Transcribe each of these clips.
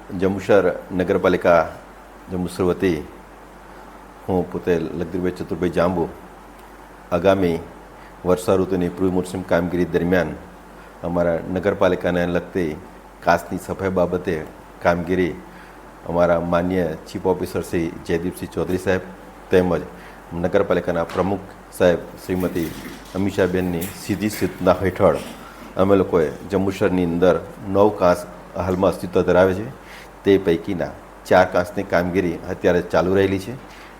જંબુસર નગરપાલિકા જંબુસર વતી હું પોતે લખદીરભાઈ ચતુરભાઈ જાંબુ આગામી વર્ષા ઋતુની પ્રી મોન્સૂન કામગીરી દરમિયાન અમારા નગરપાલિકાને લગતી કાચની સફાઈ બાબતે કામગીરી અમારા માન્ય ચીફ ઓફિસર શ્રી જયદીપસિંહ ચૌધરી સાહેબ તેમજ નગરપાલિકાના પ્રમુખ સાહેબ શ્રીમતી અમીષાબેનની સીધી સૂચના હેઠળ અમે લોકોએ જંબુસરની અંદર 9 કાચ હાલમાં અસ્તિત્વ ધરાવે છે. તે પૈકીના 4 કાચની કામગીરી અત્યારે ચાલુ રહેલી છે.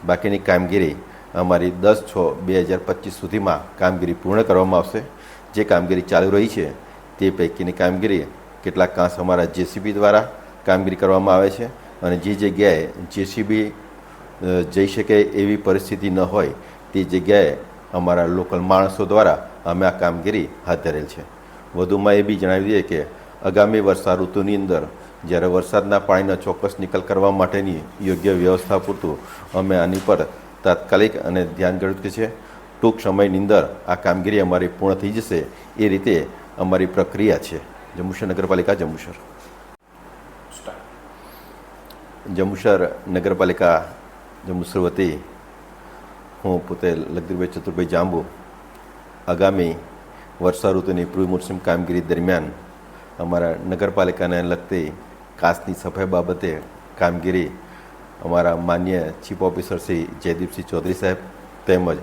બાકીની કામગીરી અમારી 10/6/2025 સુધીમાં કામગીરી પૂર્ણ કરવામાં આવશે. જે કામગીરી ચાલુ રહી છે તે પૈકીની કામગીરી કેટલાક કાચ અમારા જેસીબી દ્વારા કામગીરી કરવામાં આવે છે અને જે જગ્યાએ જેસીબી જઈ શકે એવી પરિસ્થિતિ ન હોય તે જગ્યાએ અમારા લોકલ માણસો દ્વારા અમે આ કામગીરી હાથ ધરેલ છે. વધુમાં એ બી જણાવી દઈએ કે આગામી વર્ષા ઋતુની અંદર જ્યારે વરસાદના પાણીનો ચોક્કસ નિકાલ કરવા માટેની યોગ્ય વ્યવસ્થા પૂરતું અમે આની પર તાત્કાલિક અને ધ્યાન ગણિત છે. ટૂંક સમયની અંદર આ કામગીરી અમારી પૂર્ણ થઈ જશે એ રીતે અમારી પ્રક્રિયા છે. જંબુસર નગરપાલિકા જંબુસર નગરપાલિકા જંબુસર વતી હું પોતે લખદીરભાઈ ચતુરભાઈ જાંબુ આગામી વર્ષા ઋતુની પ્રી મોન્સૂન કામગીરી દરમિયાન અમારા નગરપાલિકાને લગતી કાચની સફાઈ બાબતે કામગીરી અમારા માન્ય ચીફ ઓફિસર શ્રી જયદીપસિંહ ચૌધરી સાહેબ તેમજ